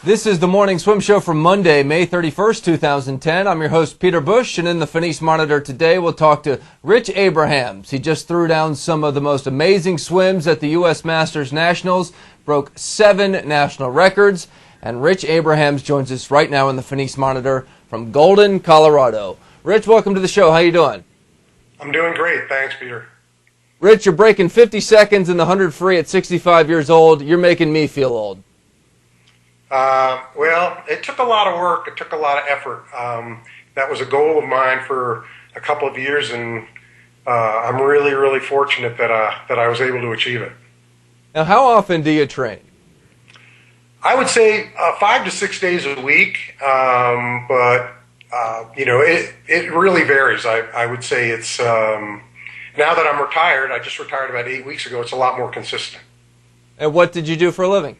This is the Morning Swim Show for Monday, May 31st, 2010. I'm your host, Peter Bush, and in the Finis Monitor today, we'll talk to Rich Abrahams. He just threw down some of the most amazing swims at the U.S. Masters Nationals, broke 7 national records, and Rich Abrahams joins us right now in the Finis Monitor from Golden, Colorado. Rich, welcome to the show. How you doing? I'm doing great. Thanks, Peter. Rich, you're breaking 50 seconds in the 100 free at 65 years old. You're making me feel old. Well, it took a lot of work. It took a lot of effort. That was a goal of mine for a couple of years, and I'm really, really fortunate that I was able to achieve it. Now, how often do you train? I would say 5 to 6 days a week, but it really varies. I would say it's now that I'm retired. I just retired about 8 weeks ago. It's a lot more consistent. And what did you do for a living?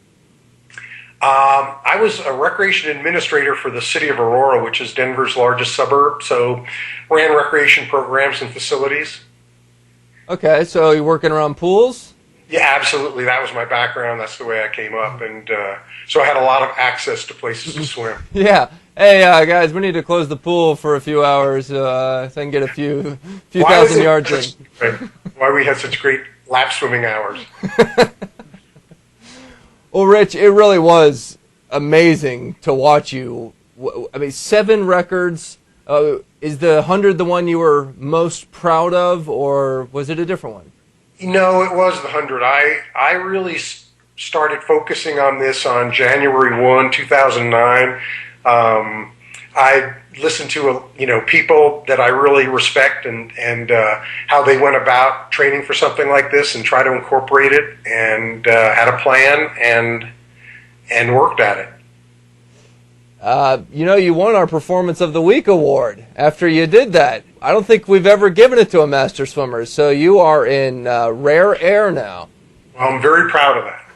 I was a recreation administrator for the city of Aurora, which is Denver's largest suburb, so ran recreation programs and facilities. Okay, so you're working around pools? Yeah, absolutely. That was my background. That's the way I came up, and so I had a lot of access to places to swim. Yeah. Hey, guys, we need to close the pool for a few hours so I can get a few thousand yards in. Why we had such great lap swimming hours. Well, Rich, it really was amazing to watch you. I mean, 7 records. Is the 100 the one you were most proud of, or was it a different one? No, it was the 100. I really started focusing on this on January 1, 2009. I listened to people that I really respect and how they went about training for something like this and try to incorporate it and had a plan and worked at it. You won our Performance of the Week award after you did that. I don't think we've ever given it to a master swimmer, so you are in rare air now. Well, I'm very proud of that.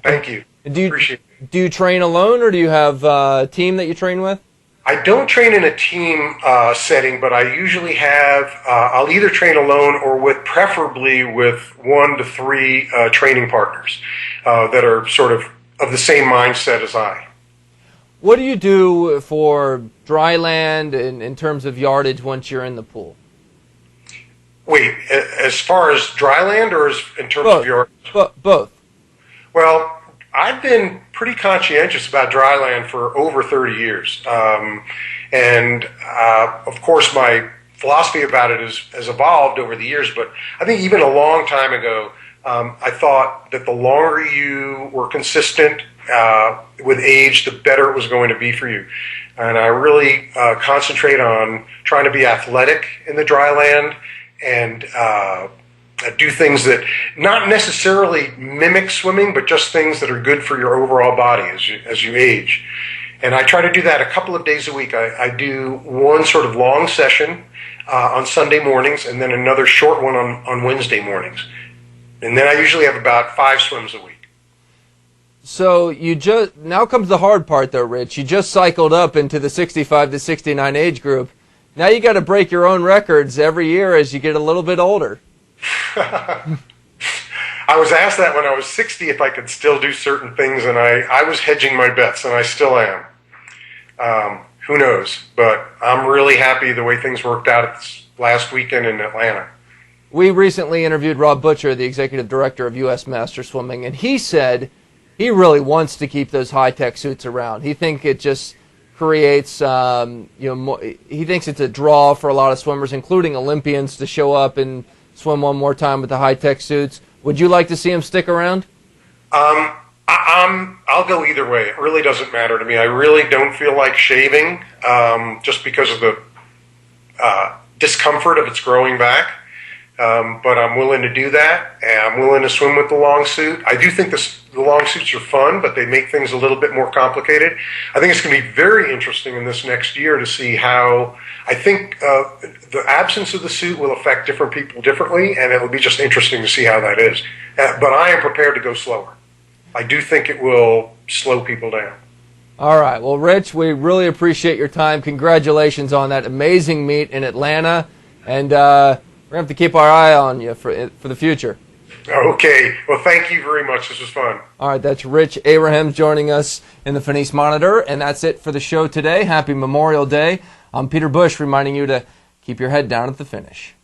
Thank you. Appreciate it. Do you train alone, or do you have a team that you train with? I don't train in a team setting, but I usually have, I'll either train alone or preferably with 1 to 3 training partners that are sort of the same mindset as I. What do you do for dry land in terms of yardage once you're in the pool? Wait, as far as dry land or in terms of yardage? Both. Well, I've been pretty conscientious about dry land for over 30 years. Of course, my philosophy about it has evolved over the years, but I think even a long time ago, I thought that the longer you were consistent with age, the better it was going to be for you. And I really concentrate on trying to be athletic in the dry land and do things that not necessarily mimic swimming, but just things that are good for your overall body as you age. And I try to do that a couple of days a week. I do one sort of long session on Sunday mornings and then another short one on Wednesday mornings. And then I usually have about 5 swims a week. So now comes the hard part though, Rich. You just cycled up into the 65 to 69 age group. Now you got to break your own records every year as you get a little bit older. I was asked that when I was 60 if I could still do certain things, and I was hedging my bets, and I still am. Who knows? But I'm really happy the way things worked out this last weekend in Atlanta. We recently interviewed Rob Butcher, the executive director of U.S. Master Swimming, and he said he really wants to keep those high-tech suits around. He thinks it just creates, he thinks it's a draw for a lot of swimmers, including Olympians, to show up and swim one more time with the high-tech suits. Would you like to see him stick around? I'll go either way. It really doesn't matter to me. I really don't feel like shaving just because of the discomfort of its growing back. But I'm willing to do that, and I'm willing to swim with the long suit. I do think the long suits are fun, but they make things a little bit more complicated. I think it's going to be very interesting in this next year to see how, I think the absence of the suit will affect different people differently, and it'll be just interesting to see how that is. But I am prepared to go slower. I do think it will slow people down. All right. Well, Rich, we really appreciate your time. Congratulations on that amazing meet in Atlanta, and we're going to have to keep our eye on you for the future. Okay. Well, thank you very much. This was fun. All right, that's Rich Abraham joining us in the Finish Monitor, and that's it for the show today. Happy Memorial Day. I'm Peter Bush reminding you to keep your head down at the finish.